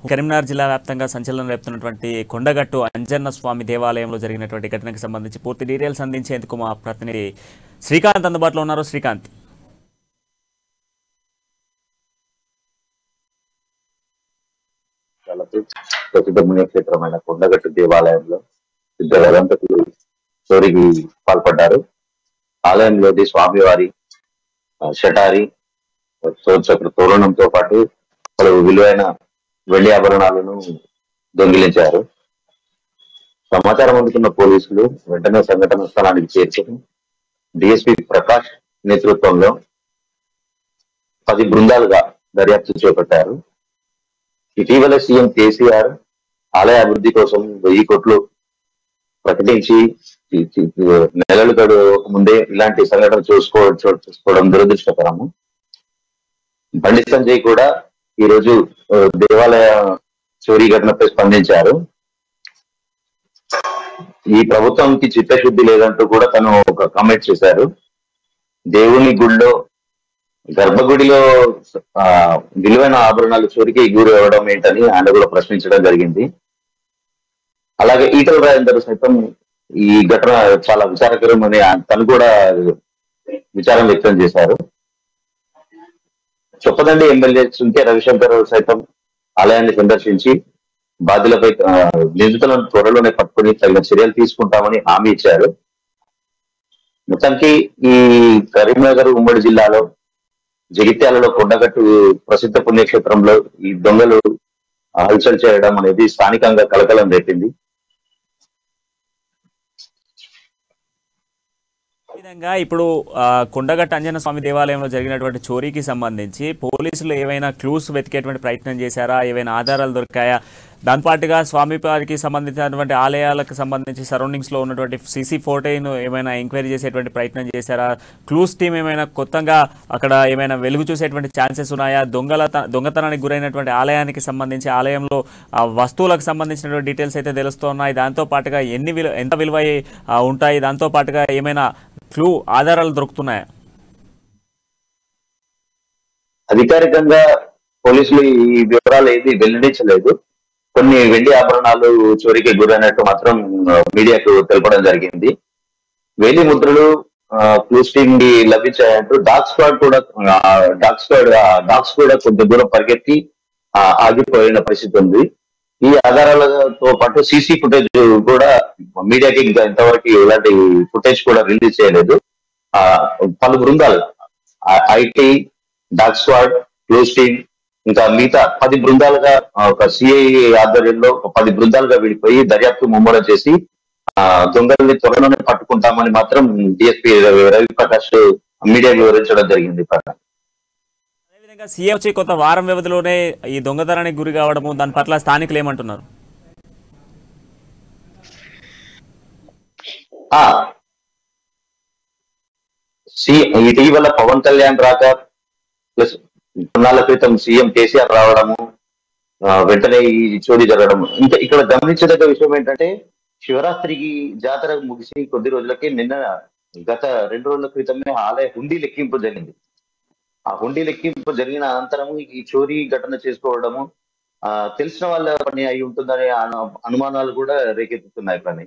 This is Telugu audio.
కరీంనగర్ జిల్లా వ్యాప్తంగా సంచలనం రేపుతున్నటువంటి కొండగట్టు అంజన్న స్వామి దేవాలయంలో జరిగినటువంటి ఘటనకు సంబంధించి పూర్తి డీటెయిల్స్ అందించేందుకు మా ప్రతినిధి శ్రీకాంత్ అందుబాటులో ఉన్నారు. శ్రీకాంత్, ప్రసిద్ధ పుణ్యక్షేత్రమైన కొండగట్టు దేవాలయంలో ఇద్దరు దంపతులు చోరీకి పాల్పడ్డారు. ఆలయంలోని స్వామివారి షటారి చోచక్ర తోరణంతో పాటు పలు విలువైన వెండి ఆభరణాలను దొంగిలించారు. సమాచారం అందుకున్న పోలీసులు వెంటనే సంఘటన స్థలానికి చేరుకుని డిఎస్పీ ప్రకాష్ నేతృత్వంలో 10 బృందాలుగా దర్యాప్తు చేపట్టారు. ఇటీవల సీఎం కేసీఆర్ ఆలయ అభివృద్ధి కోసం 1000 కోట్లు ప్రకటించి నెలలు గడువు ముందే ఇలాంటి సంఘటన చూసుకోవడం దురదృష్టకరము. బండి సంజయ్ కూడా ఈ రోజు దేవాలయ చోరీ ఘటనపై స్పందించారు. ఈ ప్రభుత్వానికి చిత్తశుద్ధి లేదంటూ కూడా తను ఒక కామెంట్ చేశారు. దేవుని గుడిలో గర్భగుడిలో విలువైన ఆభరణాలు చోరీకి గురి అవ్వడం ఏంటని ఆయన కూడా ప్రశ్నించడం జరిగింది. అలాగే ఈటల రాజేందర్ సైతం ఈ ఘటన చాలా విచారకరమని తను కూడా విచారం వ్యక్తం చేశారు. చొప్పదండి ఎమ్మెల్యే సుంకే రవిశంకర్ సైతం ఆలయాన్ని సందర్శించి బాధ్యులపై నిందితులను త్వరలోనే పట్టుకుని తగిన చర్యలు తీసుకుంటామని హామీ ఇచ్చారు. మొత్తానికి ఈ కరీంనగర్ ఉమ్మడి జిల్లాలో జగిత్యాలలో కొండగట్టు ప్రసిద్ధ పుణ్యక్షేత్రంలో ఈ దొంగలు హల్చల్ చేయడం అనేది స్థానికంగా కలకలం రేపింది. విధంగా ఇప్పుడు కొండగట్టు అంజన్న స్వామి దేవాలయంలో జరిగినటువంటి చోరీకి సంబంధించి పోలీసులు ఏవైనా క్లూస్ వెతికేటువంటి ప్రయత్నం చేశారా? ఏవైనా ఆధారాలు దొరికాయా? దాంతోపాటుగా స్వామివారికి సంబంధించినటువంటి ఆలయాలకు సంబంధించి సరౌండింగ్స్లో ఉన్నటువంటి సీసీ ఫోటోను ఏమైనా ఎంక్వైరీ చేసేటువంటి ప్రయత్నం చేశారా? క్లూస్ టీం ఏమైనా కొత్తగా అక్కడ ఏమైనా వెలుగు చూసేటువంటి ఛాన్సెస్ ఉన్నాయా? దొంగతనానికి గురైనటువంటి ఆలయానికి సంబంధించి ఆలయంలో వస్తువులకు సంబంధించినటువంటి డీటెయిల్స్ అయితే తెలుస్తున్నాయి. దాంతోపాటుగా ఎంత విలువ ఉంటాయి? దాంతోపాటుగా ఏమైనా క్లూ ఆధారాలు దొరుకుతున్నాయా? అధికారికంగా పోలీసులు ఈ వివరాలు ఏది వెల్లడించలేదు. కొన్ని వెండి ఆభరణాలు చోరీకి గురైనట్టు మాత్రం మీడియాకు తెలపడం జరిగింది. వేలి ముద్రలు క్లూస్ టీమ్ కి లభించాయంటూ డాగ్స్ కూడా కొంత దూరం పరిగెత్తి ఆగిపోయిన పరిస్థితి ఉంది. ఈ ఆధారాలతో పాటు సీసీ ఫుటేజ్ కూడా మీడియాకి ఇంకా ఇంతవరకు ఎలాంటి ఫుటేజ్ కూడా రిలీజ్ చేయలేదు. పలు బృందాలు IT, dog squad, clues team ఇంకా మిగతా 10 బృందాలుగా ఒక సిఐ ఆధ్వర్యంలో 10 బృందాలుగా విడిపోయి దర్యాప్తు ముమ్మరం చేసి దొంగల్ని త్వరలోనే పట్టుకుంటామని మాత్రం డిఎస్పీ రవిప్రకాష్ మీడియా వివరించడం జరిగింది. అదేవిధంగా సీఎం వచ్చి కొంత వారం వ్యవధిలోనే ఈ దొంగతనానికి గురి కావడము, దాని పట్ల స్థానికులు ఏమంటున్నారు? ఇటీవల పవన్ కళ్యాణ్ రాక ప్లస్ కొన్నాళ్ళ క్రితం సీఎం కేసీఆర్ రావడము, వెంటనే ఈ చోరీ జరగడం. ఇంకా ఇక్కడ గమనించదగ్గ విషయం ఏంటంటే శివరాత్రికి జాతర ముగిసి కొద్ది రోజులకి గత 2 రోజుల క్రితమే ఆలయ హుండీ లెక్కింపు జరిగింది. ఆ హుండీ లెక్కింపు జరిగిన అనంతరము ఈ చోరీ ఘటన చేసుకోవడము తెలిసిన వాళ్ళ పని అయి ఉంటుందనే అనుమానాలు కూడా రేకెత్తుతున్నాయి. పని